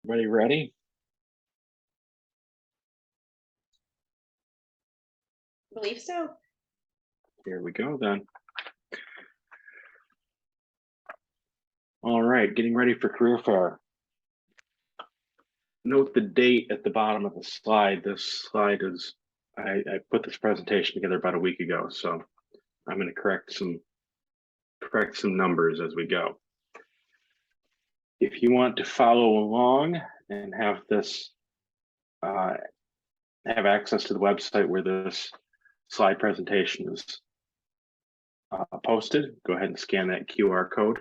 Everybody ready? I believe so. Here we go then. All right, getting ready for career fair. Note the date at the bottom of the slide. This slide is, I put this presentation together about a week ago, so I'm going to correct some numbers as we go. If you want to follow along and have this, have access to the website where this slide presentation is posted, go ahead and scan that QR code.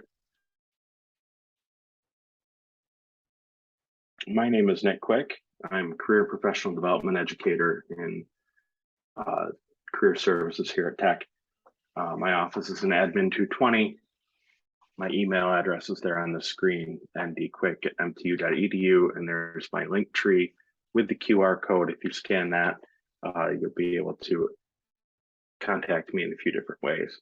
My name is Nick Kwiek. I'm a career professional development educator in career services here at Tech. My office is in admin 220. My email address is there on the screen, ndquick@mtu.edu, and there's my link tree with the QR code. If you scan that, you'll be able to contact me in a few different ways.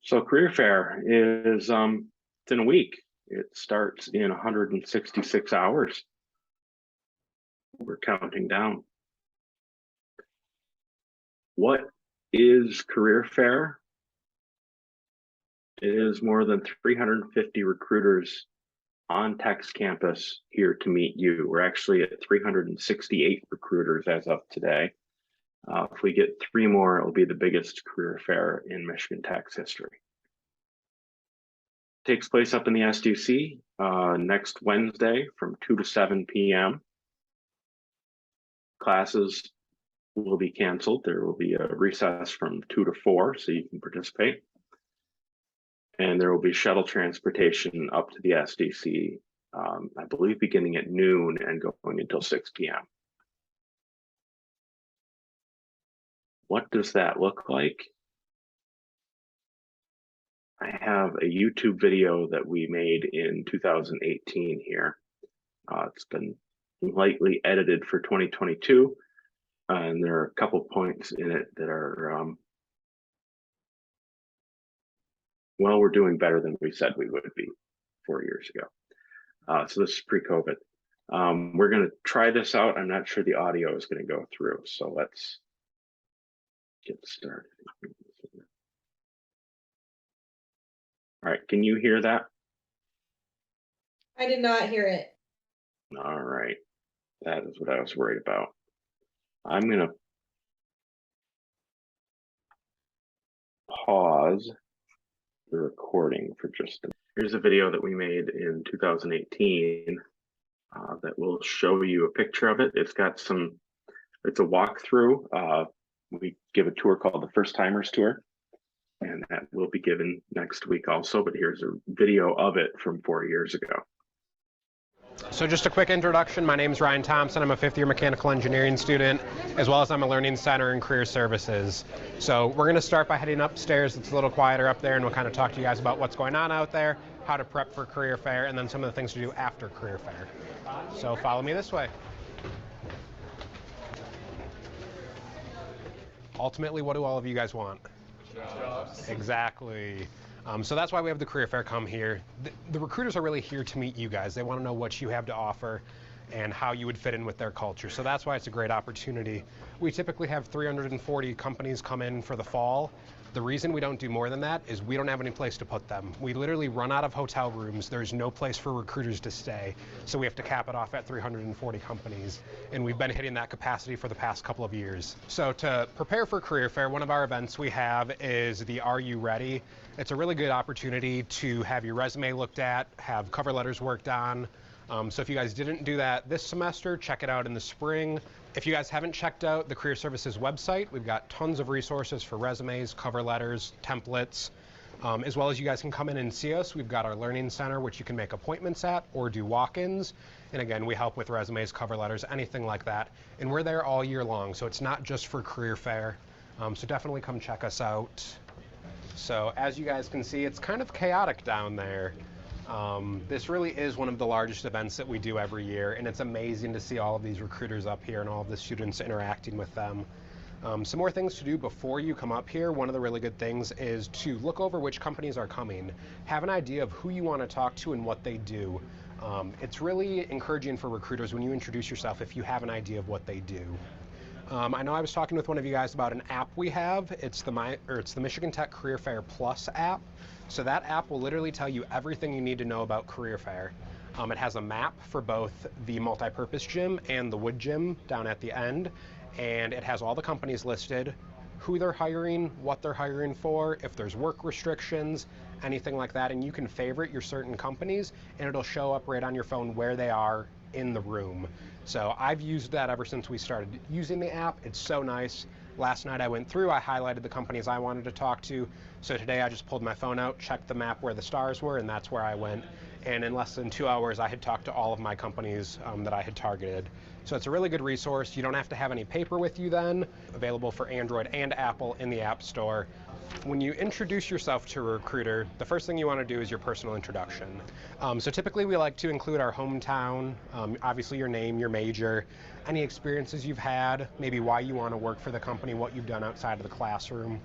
So career fair is it's in a week. It starts in 166 hours. We're counting down. What is career fair? It is more than 350 recruiters on Tech's campus here to meet you. We're actually at 368 recruiters as of today. If we get 3 more, it'll be the biggest career fair in Michigan Tech's history. Takes place up in the SDC next Wednesday from 2 to 7 p.m. Classes will be canceled. There will be a recess from 2 to 4 so you can participate. And there will be shuttle transportation up to the SDC, I believe beginning at noon and going until 6 p.m. What does that look like? I have a YouTube video that we made in 2018 here. It's been lightly edited for 2022, and there are a couple points in it that are, well, we're doing better than we said we would be 4 years ago. So this is pre-COVID. We're going to try this out. I'm not sure the audio is going to go through, so let's get started. All right, can you hear that? I did not hear it. All right, that is what I was worried about. I'm going to pause the recording for just a minute. Here's a video that we made in 2018 that will show you a picture of it. It's got some, it's a walkthrough. We give a tour called the First Timers Tour, and that will be given next week also, but here's a video of it from 4 years ago. So just a quick introduction. My name is Ryan Thompson. I'm a 5th-year mechanical engineering student, as well as I'm a learning center in career services. So we're going to start by heading upstairs. It's a little quieter up there, and we'll kind of talk to you guys about what's going on out there, how to prep for career fair, and then some of the things to do after career fair. So follow me this way. Ultimately, what do all of you guys want? Jobs. Exactly. So that's why we have the career fair come here. The recruiters are really here to meet you guys. They want to know what you have to offer and how you would fit in with their culture. So that's why it's a great opportunity. We typically have 340 companies come in for the fall. The reason we don't do more than that is we don't have any place to put them. We literally run out of hotel rooms. There's no place for recruiters to stay. So we have to cap it off at 340 companies. And we've been hitting that capacity for the past couple of years. So to prepare for career fair, one of our events we have is the Are You Ready? It's a really good opportunity to have your resume looked at, have cover letters worked on. So if you guys didn't do that this semester, check it out in the spring. If you guys haven't checked out the Career Services website, we've got tons of resources for resumes, cover letters, templates, as well as you guys can come in and see us. We've got our learning center, which you can make appointments at or do walk-ins. And again, we help with resumes, cover letters, anything like that. And we're there all year long, so it's not just for career fair. So definitely come check us out. So as you guys can see, it's kind of chaotic down there. This really is one of the largest events that we do every year, and it's amazing to see all of these recruiters up here and all of the students interacting with them. Some more things to do before you come up here. One of the really good things is to look over which companies are coming. Have an idea of who you want to talk to and what they do. It's really encouraging for recruiters when you introduce yourself if you have an idea of what they do. I know I was talking with one of you guys about an app we have. It's the Michigan Tech Career Fair Plus app. So that app will literally tell you everything you need to know about Career Fair. It has a map for both the multi-purpose gym and the wood gym down at the end. And it has all the companies listed, who they're hiring, what they're hiring for, if there's work restrictions, anything like that. And you can favorite your certain companies and it'll show up right on your phone where they are in the room. So I've used that ever since we started using the app. It's so nice. Last night I went through, I highlighted the companies I wanted to talk to. So today I just pulled my phone out, checked the map where the stars were, and that's where I went. And in less than 2 hours, I had talked to all of my companies that I had targeted. So it's a really good resource. You don't have to have any paper with you then. Available for Android and Apple in the App Store. When you introduce yourself to a recruiter, the first thing you want to do is your personal introduction. So typically we like to include our hometown, obviously your name, your major, any experiences you've had, maybe why you want to work for the company, what you've done outside of the classroom.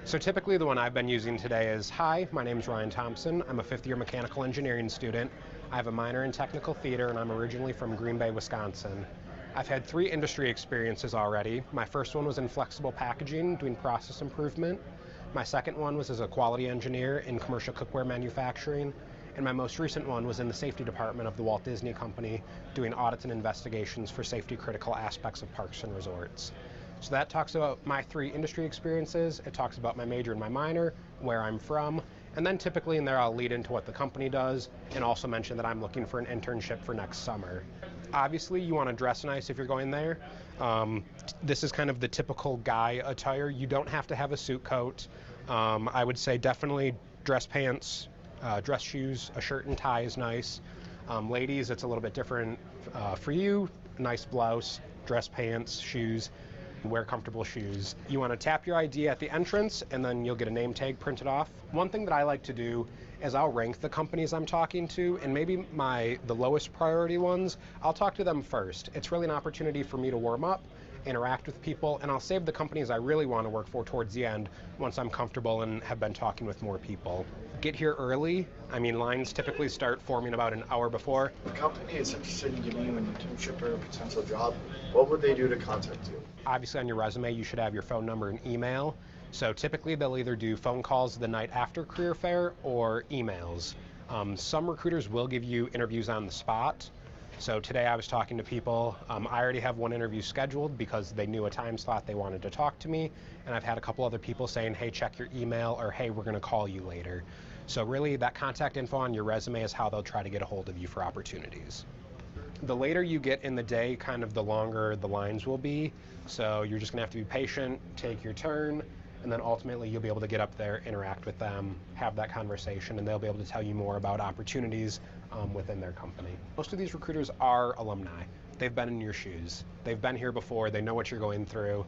So typically the one I've been using today is, hi, my name's Ryan Thompson. I'm a fifth-year mechanical engineering student. I have a minor in technical theater and I'm originally from Green Bay, Wisconsin. I've had 3 industry experiences already. My first one was in flexible packaging, doing process improvement. My second one was as a quality engineer in commercial cookware manufacturing. And my most recent one was in the safety department of the Walt Disney Company, doing audits and investigations for safety critical aspects of parks and resorts. So that talks about my 3 industry experiences. It talks about my major and my minor, where I'm from, and then typically in there I'll lead into what the company does and also mention that I'm looking for an internship for next summer. Obviously you want to dress nice if you're going there. This is kind of the typical guy attire. You don't have to have a suit coat. I would say definitely dress pants, dress shoes, a shirt and tie is nice. Ladies, it's a little bit different for you. Nice blouse, dress pants, shoes. Wear comfortable shoes. You want to tap your ID at the entrance and then you'll get a name tag printed off. One thing that I like to do is I'll rank the companies I'm talking to, and maybe the lowest priority ones, I'll talk to them first. It's really an opportunity for me to warm up, interact with people, and I'll save the companies I really want to work for towards the end once I'm comfortable and have been talking with more people. Get here early. I mean, lines typically start forming about an hour before. If a company is interested in giving you an internship or a potential job, what would they do to contact you? Obviously on your resume you should have your phone number and email. So typically they'll either do phone calls the night after career fair or emails. Some recruiters will give you interviews on the spot. So today I was talking to people. I already have one interview scheduled because they knew a time slot they wanted to talk to me. And I've had a couple other people saying, hey, check your email, or hey, we're going to call you later. So really that contact info on your resume is how they'll try to get a hold of you for opportunities. The later you get in the day, kind of the longer the lines will be. So you're just going to have to be patient, take your turn, and then ultimately you'll be able to get up there, interact with them, have that conversation, and they'll be able to tell you more about opportunities within their company. Most of these recruiters are alumni. They've been in your shoes. They've been here before. They know what you're going through.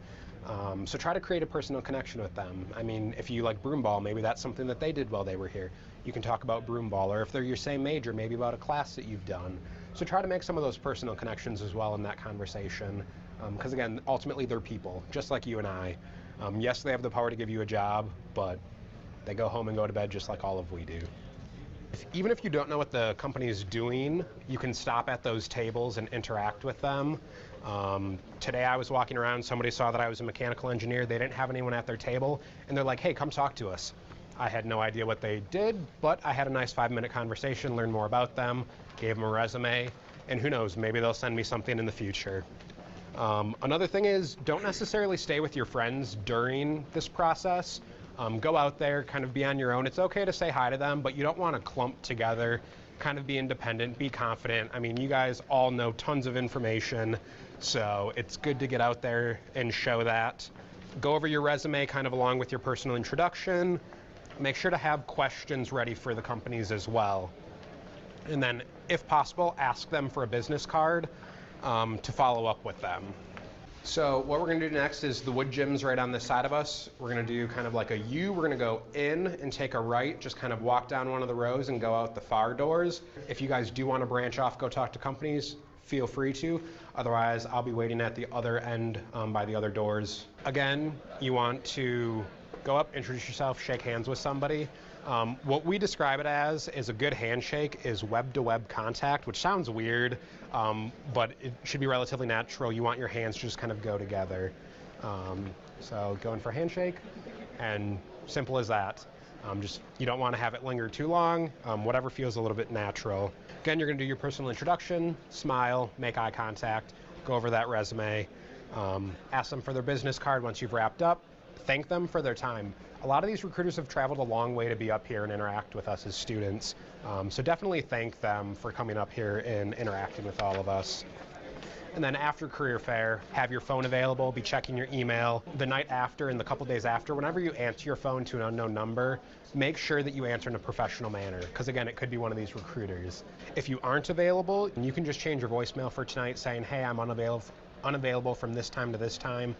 So try to create a personal connection with them. I mean, if you like broomball, maybe that's something that they did while they were here. You can talk about broomball, or if they're your same major, maybe about a class that you've done. So try to make some of those personal connections as well in that conversation. Because again, ultimately they're people, just like you and I. Yes, they have the power to give you a job, but they go home and go to bed just like all of we do. Even if you don't know what the company is doing, you can stop at those tables and interact with them. Today I was walking around, somebody saw that I was a mechanical engineer, they didn't have anyone at their table, and they're like, hey, come talk to us. I had no idea what they did, but I had a nice 5-minute conversation, learned more about them, gave them a resume, and who knows, maybe they'll send me something in the future. Another thing is, don't necessarily stay with your friends during this process. Go out there, kind of be on your own. It's okay to say hi to them, but you don't want to clump together, kind of be independent, be confident. I mean, you guys all know tons of information, so it's good to get out there and show that. Go over your resume kind of along with your personal introduction. Make sure to have questions ready for the companies as well. And then, if possible, ask them for a business card to follow up with them. So what we're going to do next is the wood gym's right on this side of us. We're going to do kind of like a U. We're going to go in and take a right, just kind of walk down one of the rows and go out the far doors. If you guys do want to branch off, go talk to companies, feel free to. Otherwise, I'll be waiting at the other end by the other doors. Again, you want to go up, introduce yourself, shake hands with somebody. What we describe it as is a good handshake is web-to-web contact, which sounds weird, but it should be relatively natural. You want your hands to just kind of go together. So go in for a handshake, and simple as that. You don't want to have it linger too long, whatever feels a little bit natural. Again, you're going to do your personal introduction, smile, make eye contact, go over that resume, ask them for their business card once you've wrapped up, thank them for their time. A lot of these recruiters have traveled a long way to be up here and interact with us as students, so definitely thank them for coming up here and interacting with all of us. And then after career fair, have your phone available, be checking your email. The night after and the couple days after, whenever you answer your phone to an unknown number, make sure that you answer in a professional manner, because again, it could be one of these recruiters. If you aren't available, you can just change your voicemail for tonight saying, hey, I'm unavailable from this time to this time.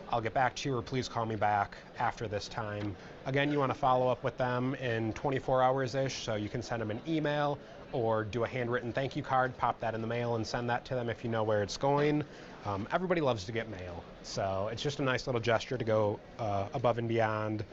I'll get back to you, or please call me back after this time. Again, you want to follow up with them in 24 hours-ish, so you can send them an email or do a handwritten thank you card, pop that in the mail and send that to them if you know where it's going. Everybody loves to get mail, so it's just a nice little gesture to go above and beyond.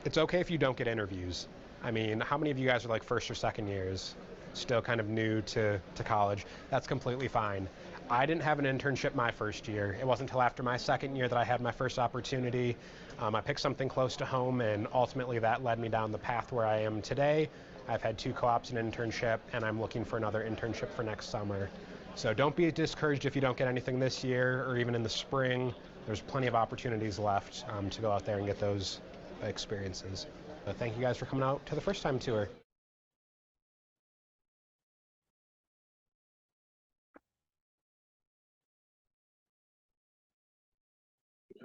It's okay if you don't get interviews. I mean, how many of you guys are like first or second years, still kind of new to college? That's completely fine. I didn't have an internship my first year. It wasn't until after my second year that I had my first opportunity. I picked something close to home, and ultimately that led me down the path where I am today. I've had 2 co-ops and internship, and I'm looking for another internship for next summer. So don't be discouraged if you don't get anything this year or even in the spring. There's plenty of opportunities left to go out there and get those experiences. But thank you guys for coming out to the first time tour.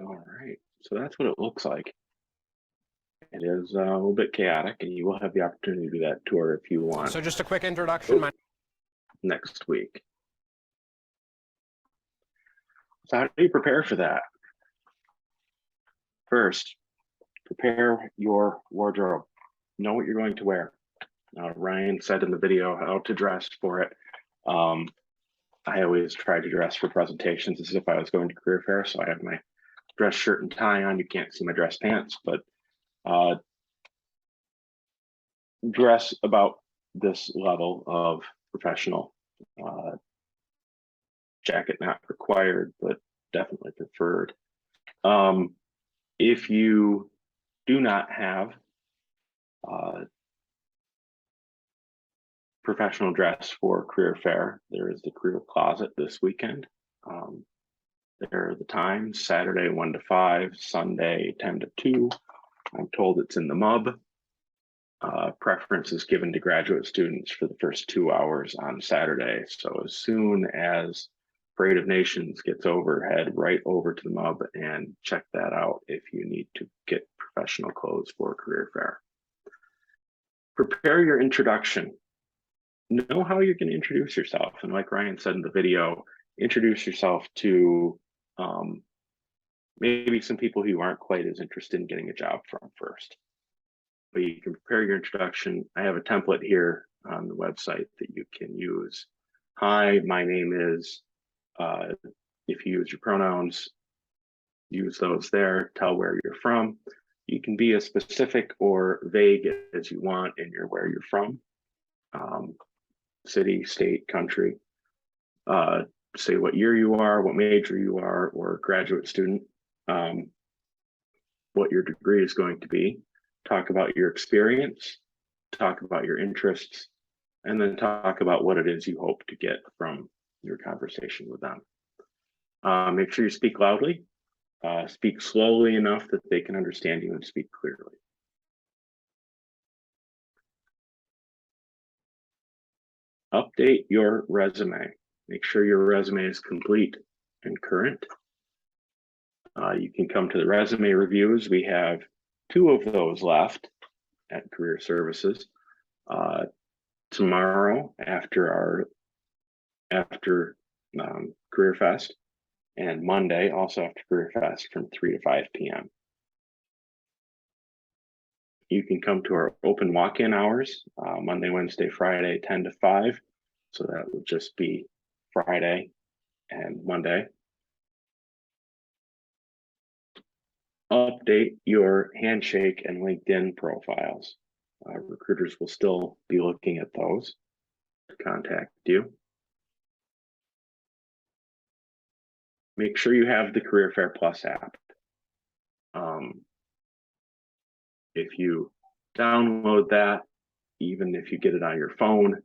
All right, so that's what it looks like. It is a little bit chaotic, and you will have the opportunity to do that tour if you want So just a quick introduction. next week. So how do you prepare for that? First, prepare your wardrobe. Know what you're going to wear. Ryan said in the video how to dress for it. I always try to dress for presentations as if I was going to career fair, so I have my dress shirt and tie on. You can't see my dress pants, but dress about this level of professional. Jacket not required, but definitely preferred. If you do not have professional dress for career fair, there is the career closet this weekend. There are the times: Saturday 1 to 5, Sunday 10 to 2. I'm told it's in the MUB. Preference is given to graduate students for the first 2 hours on Saturday. So as soon as Parade of Nations gets over, head right over to the MUB and check that out if you need to get professional clothes for career fair. Prepare your introduction. Know how you're going to introduce yourself. And like Ryan said in the video, introduce yourself to maybe some people who aren't quite as interested in getting a job from first. But you can prepare your introduction. I have a template here on the website that you can use. Hi, my name is, if you use your pronouns, use those there, tell where you're from. You can be as specific or vague as you want in your where you're from. City, state, country. Say what year you are, what major you are, or graduate student, what your degree is going to be. Talk about your experience, talk about your interests, and then talk about what it is you hope to get from your conversation with them. Make sure you speak loudly, speak slowly enough that they can understand you, and speak clearly. Update your resume. Make sure your resume is complete and current. You can come to the resume reviews. We have 2 of those left at Career Services. Tomorrow after Career Fest, and Monday also after Career Fest from 3 to 5 p.m. You can come to our open walk-in hours, Monday, Wednesday, Friday, 10 to 5. So that would just be Friday and Monday. Update your Handshake and LinkedIn profiles. Recruiters will still be looking at those to contact you. Make sure you have the Career Fair Plus app. If you download that, even if you get it on your phone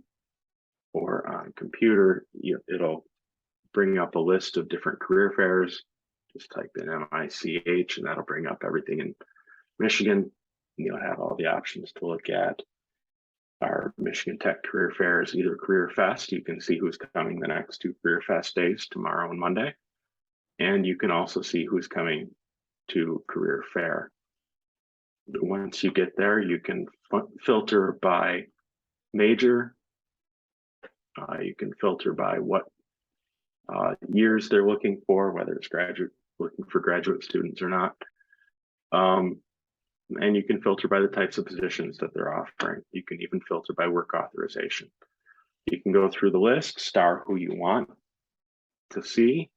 or on computer, it'll bring up a list of different career fairs. Just type in MICH and that'll bring up everything in Michigan. And you'll have all the options to look at. Our Michigan Tech Career Fair is either Career Fest. You can see who's coming the next 2 Career Fest days, tomorrow and Monday. And you can also see who's coming to Career Fair. Once you get there, you can filter by major. You can filter by what years they're looking for, whether it's looking for graduate students or not. And you can filter by the types of positions that they're offering. You can even filter by work authorization. You can go through the list, star who you want to see,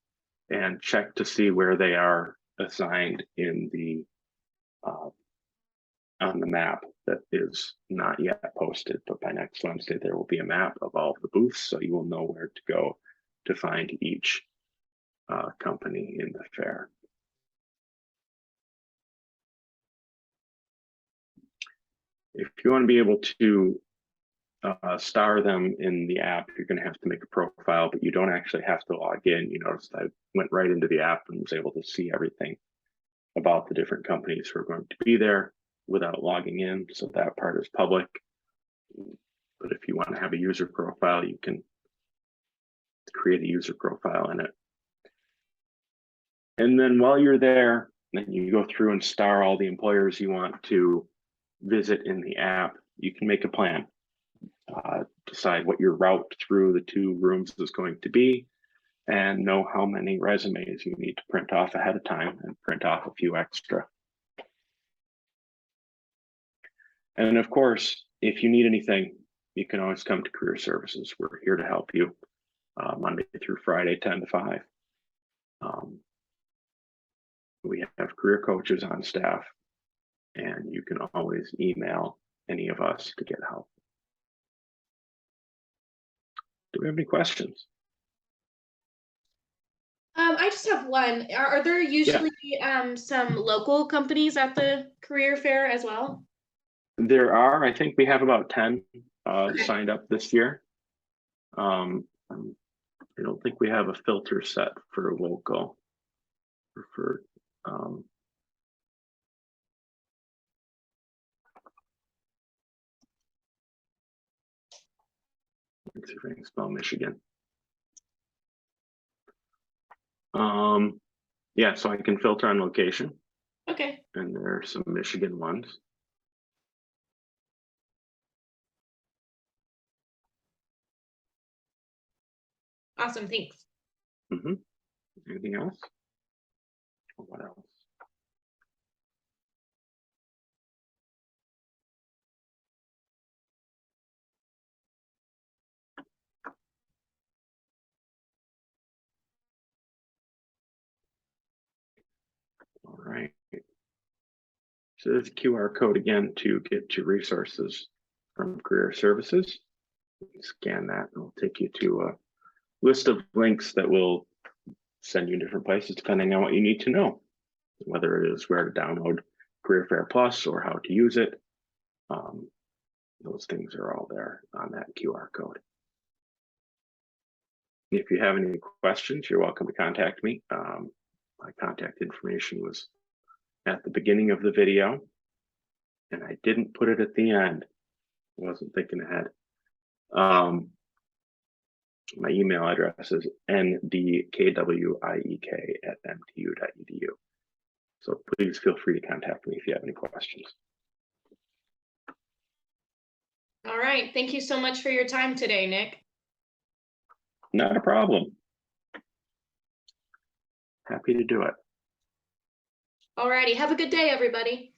and check to see where they are assigned in the on the map that is not yet posted, but by next Wednesday there will be a map of all of the booths, so you will know where to go to find each company in the fair. If you want to be able to star them in the app, you're going to have to make a profile, but you don't actually have to log in. You notice I went right into the app and was able to see everything about the different companies who are going to be there without logging in, so that part is public. But if you want to have a user profile, you can create a user profile in it. And then while you're there, then you go through and star all the employers you want to visit in the app. You can make a plan, decide what your route through the 2 rooms is going to be, and know how many resumes you need to print off ahead of time and print off a few extra. And of course, if you need anything, you can always come to Career Services. We're here to help you Monday through Friday, 10 to 5. We have career coaches on staff, and you can always email any of us to get help. Do we have any questions? I just have one. Are there usually some local companies at the career fair as well? There are. I think we have about 10 signed up this year. I don't think we have a filter set for local. For let's see if I can spell Michigan. Yeah, so I can filter on location. Okay. And there are some Michigan ones. Awesome, thanks. Anything else? What else? All right. So there's a QR code again to get to resources from Career Services. Scan that and it'll take you to a list of links that will send you in different places depending on what you need to know, whether it is where to download Career Fair Plus or how to use it. Those things are all there on that QR code. If you have any questions, you're welcome to contact me. My contact information was at the beginning of the video, and I didn't put it at the end. I wasn't thinking ahead. My email address is ndkwiek@mtu.edu. So please feel free to contact me if you have any questions. All right. Thank you so much for your time today, Nick. Not a problem. Happy to do it. All righty. Have a good day, everybody.